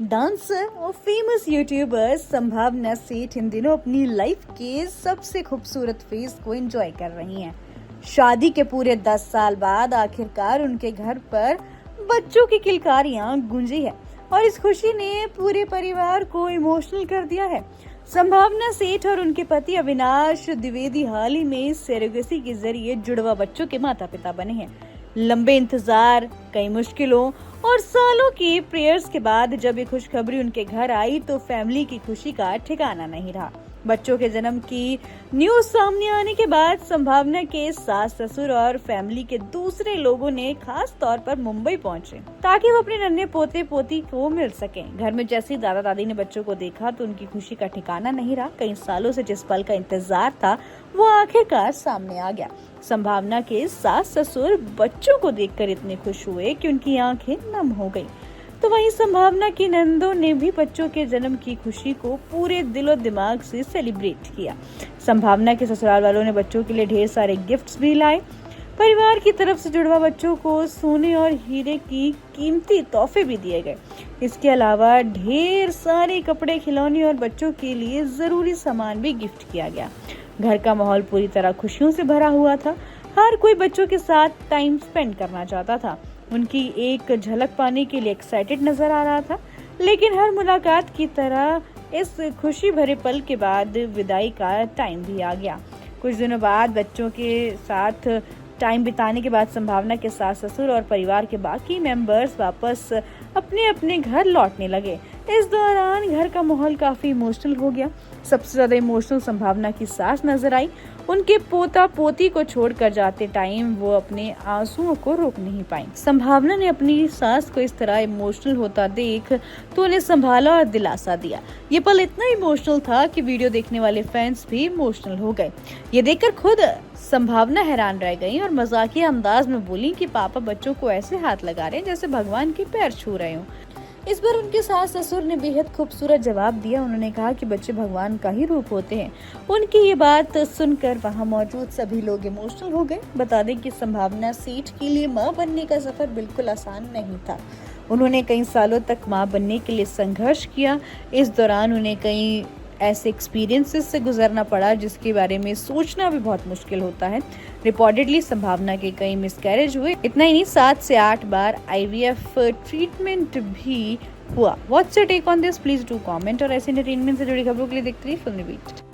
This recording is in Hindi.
डांसर और फेमस यूट्यूबर संभावना सेठ इन दिनों अपनी लाइफ के सबसे खूबसूरत फेज को एंजॉय कर रही हैं। शादी के पूरे 10 साल बाद आखिरकार उनके घर पर बच्चों की किलकारियां गूंजी है और इस खुशी ने पूरे परिवार को इमोशनल कर दिया है। संभावना सेठ और उनके पति अविनाश द्विवेदी हाल ही में सेरोगेसी के जरिए जुड़वा बच्चों के माता पिता बने हैं। लंबे इंतजार, कई मुश्किलों और सालों की प्रेयर्स के बाद जब ये खुशखबरी उनके घर आई तो फैमिली की खुशी का ठिकाना नहीं रहा। बच्चों के जन्म की न्यूज सामने आने के बाद संभावना के सास ससुर और फैमिली के दूसरे लोगों ने खास तौर पर मुंबई पहुंचे ताकि वो अपने नन्हे पोते पोती को मिल सकें। घर में जैसे ही दादा दादी ने बच्चों को देखा तो उनकी खुशी का ठिकाना नहीं रहा। कई सालों से जिस पल का इंतजार था वो आखिरकार सामने आ गया। संभावना के सास ससुर बच्चों को देखकर इतने खुश हुए कि उनकी आंखें नम हो गईं। तो वहीं संभावना की नंदों ने भी बच्चों के जन्म की खुशी को पूरे दिलो दिमाग से सेलिब्रेट किया। संभावना के ससुराल वालों ने बच्चों के लिए ढेर सारे गिफ्ट्स भी लाए। परिवार की तरफ से जुड़वा बच्चों को सोने और हीरे की कीमती तोहफे भी दिए गए। इसके अलावा ढेर सारे कपड़े, खिलौने और बच्चों के लिए जरूरी सामान भी गिफ्ट किया गया। घर का माहौल पूरी तरह खुशियों से भरा हुआ था। हर कोई बच्चों के साथ टाइम स्पेंड करना चाहता था। उनकी एक झलक पाने के लिए एक्साइटेड नजर आ रहा था। लेकिन हर मुलाकात की तरह इस खुशी भरे पल के बाद विदाई का टाइम भी आ गया। कुछ दिनों बाद बच्चों के साथ टाइम बिताने के बाद संभावना के सास ससुर और परिवार के बाकी मेंबर्स वापस अपने अपने घर लौटने लगे। इस दौरान घर का माहौल काफी इमोशनल हो गया। सबसे ज्यादा इमोशनल संभावना की सास नजर आई। उनके पोता पोती को छोड़कर जाते टाइम वो अपने आंसुओं को रोक नहीं पाई। संभावना ने अपनी सास को इस तरह इमोशनल होता देख तो उन्हें संभाला और दिलासा दिया। ये पल इतना इमोशनल था कि वीडियो देखने वाले फैंस भी इमोशनल हो गए। ये देखकर खुद संभावना हैरान रह गई और मजाकिया अंदाज में बोली कि पापा बच्चों को ऐसे हाथ लगा रहे हैं जैसे भगवान के पैर छू रहे हों। इस पर उनके सास ससुर ने बेहद खूबसूरत जवाब दिया। उन्होंने कहा कि बच्चे भगवान का ही रूप होते हैं। उनकी ये बात सुनकर वहां मौजूद सभी लोग इमोशनल हो गए। बता दें कि संभावना सेठ के लिए मां बनने का सफर बिल्कुल आसान नहीं था। उन्होंने कई सालों तक मां बनने के लिए संघर्ष किया। इस दौरान उन्हें कई ऐसे एक्सपीरियंसेस से गुजरना पड़ा जिसके बारे में सोचना भी बहुत मुश्किल होता है। रिपोर्टेडली संभावना के कई मिसकैरेज हुए। इतना ही नहीं, 7 से 8 बार IVF ट्रीटमेंट भी हुआ। What's your take on this? Please do comment और ऐसे एंटरटेनमेंट से जुड़ी खबरों के लिए देखते रहिए फिल्मी बीट।